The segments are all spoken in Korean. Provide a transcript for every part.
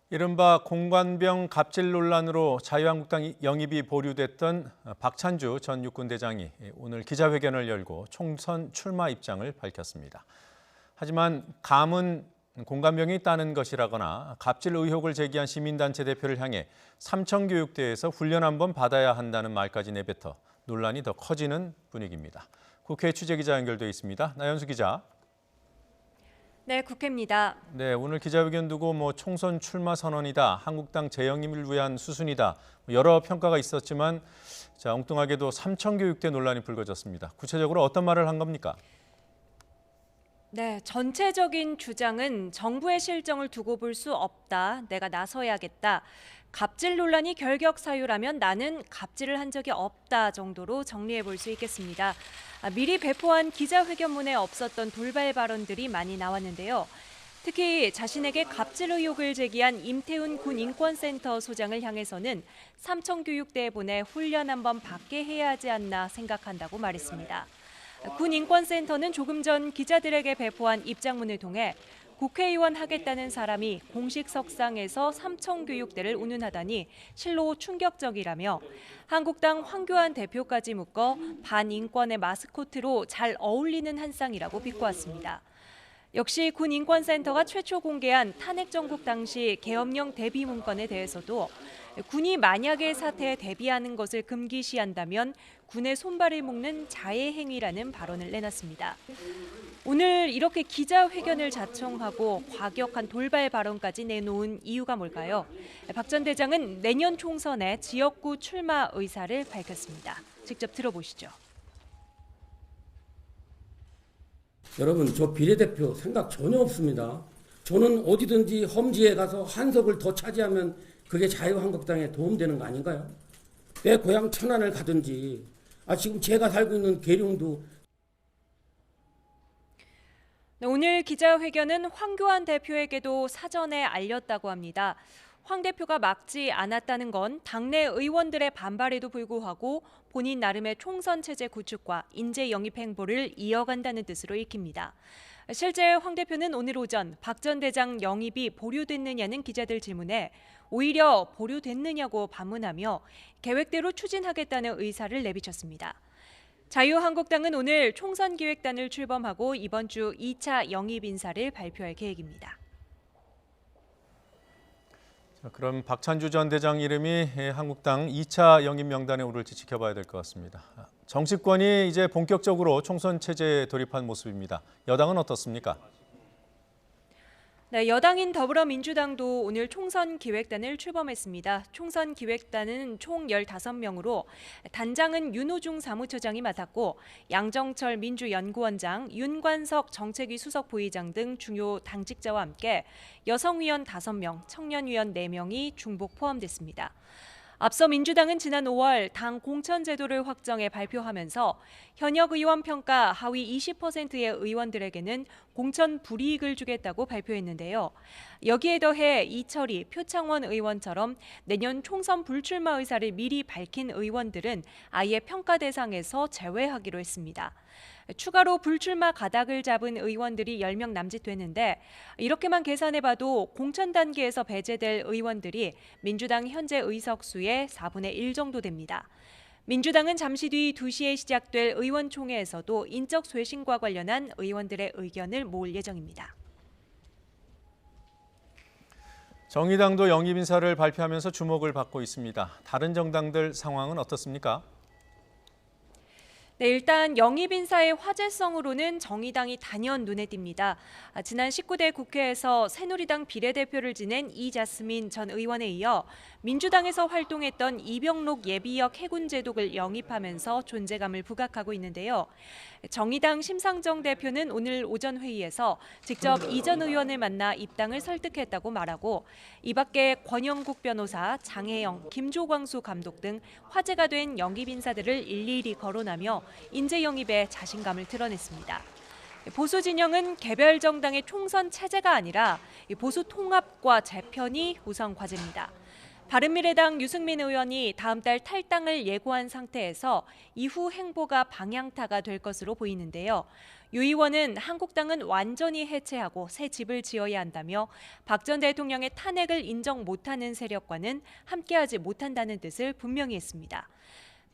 이른바 공관병 갑질 논란으로 자유한국당 영입이 보류됐던 박찬주 전 육군대장이 오늘 기자회견을 열고 총선 출마 입장을 밝혔습니다. 하지만 감은 공관병이 있다는 것이라거나 갑질 의혹을 제기한 시민단체 대표를 향해 삼청교육대에서 훈련 한번 받아야 한다는 말까지 내뱉어 논란이 더 커지는 분위기입니다. 국회 취재기자 연결돼 있습니다. 나연수 기자. 네, 국회입니다. 네, 오늘 기자회견 두고 총선 출마 선언이다, 한국당 재영입을 위한 수순이다, 여러 평가가 있었지만 엉뚱하게도 삼청교육대 논란이 불거졌습니다. 구체적으로 어떤 말을 한 겁니까? 네, 전체적인 주장은 정부의 실정을 두고 볼 수 없다. 내가 나서야겠다. 갑질 논란이 결격 사유라면 나는 갑질을 한 적이 없다 정도로 정리해 볼 수 있겠습니다. 미리 배포한 기자회견문에 없었던 돌발 발언들이 많이 나왔는데요. 특히 자신에게 갑질 의혹을 제기한 임태훈 군인권센터 소장을 향해서는 삼청교육대에 보내 훈련 한번 받게 해야 하지 않나 생각한다고 말했습니다. 군인권센터는 조금 전 기자들에게 배포한 입장문을 통해 국회의원 하겠다는 사람이 공식 석상에서 삼청교육대를 운운하다니 실로 충격적이라며 한국당 황교안 대표까지 묶어 반인권의 마스코트로 잘 어울리는 한 쌍이라고 비꼬았습니다. 역시 군인권센터가 최초 공개한 탄핵정국 당시 계엄령 대비 문건에 대해서도 군이 만약의 사태에 대비하는 것을 금기시한다면 군의 손발을 묶는 자해 행위라는 발언을 내놨습니다. 오늘 이렇게 기자회견을 자청하고 과격한 돌발 발언까지 내놓은 이유가 뭘까요? 박 전 대장은 내년 총선에 지역구 출마 의사를 밝혔습니다. 직접 들어보시죠. 여러분, 저 비례대표 생각 전혀 없습니다. 저는 어디든지 험지에 가서 한석을 더 차지하면 그게 자유한국당에 도움되는 거 아닌가요? 내 고향 천안을 가든지 지금 제가 살고 있는 계룡도. 오늘 기자회견은 황교안 대표에게도 사전에 알렸다고 합니다. 황 대표가 막지 않았다는 건 당내 의원들의 반발에도 불구하고 본인 나름의 총선 체제 구축과 인재 영입 행보를 이어간다는 뜻으로 읽힙니다. 실제 황 대표는 오늘 오전 박 전 대장 영입이 보류됐느냐는 기자들 질문에 오히려 보류됐느냐고 반문하며 계획대로 추진하겠다는 의사를 내비쳤습니다. 자유한국당은 오늘 총선기획단을 출범하고 이번 주 2차 영입 인사를 발표할 계획입니다. 그럼 박찬주 전 대장 이름이 한국당 2차 영입 명단에 오를지 지켜봐야 될 것 같습니다. 정치권이 이제 본격적으로 총선 체제에 돌입한 모습입니다. 여당은 어떻습니까? 네, 여당인 더불어민주당도 오늘 총선 기획단을 출범했습니다. 총선 기획단은 총 15명으로 단장은 윤호중 사무처장이 맡았고 양정철 민주연구원장, 윤관석 정책위 수석 부의장 등 중요 당직자와 함께 여성위원 5명, 청년위원 4명이 중복 포함됐습니다. 앞서 민주당은 지난 5월 당 공천제도를 확정해 발표하면서 현역 의원 평가 하위 20%의 의원들에게는 공천 불이익을 주겠다고 발표했는데요. 여기에 더해 이철희, 표창원 의원처럼 내년 총선 불출마 의사를 미리 밝힌 의원들은 아예 평가 대상에서 제외하기로 했습니다. 추가로 불출마 가닥을 잡은 의원들이 10명 남짓되는데 이렇게만 계산해봐도 공천 단계에서 배제될 의원들이 민주당 현재 의석수의 4분의 1 정도 됩니다. 민주당은 잠시 뒤 2시에 시작될 의원총회에서도 인적 쇄신과 관련한 의원들의 의견을 모을 예정입니다. 정의당도 영입 인사를 발표하면서 주목을 받고 있습니다. 다른 정당들 상황은 어떻습니까? 네, 일단 영입 인사의 화제성으로는 정의당이 단연 눈에 띕니다. 지난 19대 국회에서 새누리당 비례대표를 지낸 이자스민 전 의원에 이어 민주당에서 활동했던 이병록 예비역 해군제독을 영입하면서 존재감을 부각하고 있는데요. 정의당 심상정 대표는 오늘 오전 회의에서 직접 이 전 의원을 만나 입당을 설득했다고 말하고 이 밖에 권영국 변호사, 장혜영, 김조광수 감독 등 화제가 된 영입 인사들을 일일이 거론하며 인재 영입에 자신감을 드러냈습니다. 보수 진영은 개별 정당의 총선 체제가 아니라 보수 통합과 재편이 우선 과제입니다. 바른미래당 유승민 의원이 다음 달 탈당을 예고한 상태에서 이후 행보가 방향타가 될 것으로 보이는데요. 유 의원은 한국당은 완전히 해체하고 새 집을 지어야 한다며 박 전 대통령의 탄핵을 인정 못하는 세력과는 함께하지 못한다는 뜻을 분명히 했습니다.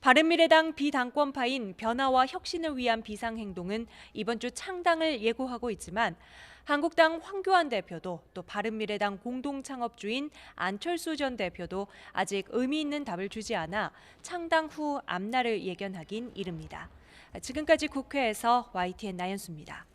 바른미래당 비당권파인 변화와 혁신을 위한 비상행동은 이번 주 창당을 예고하고 있지만 한국당 황교안 대표도 또 바른미래당 공동창업주인 안철수 전 대표도 아직 의미 있는 답을 주지 않아 창당 후 앞날을 예견하긴 이릅니다. 지금까지 국회에서 YTN 나연수입니다.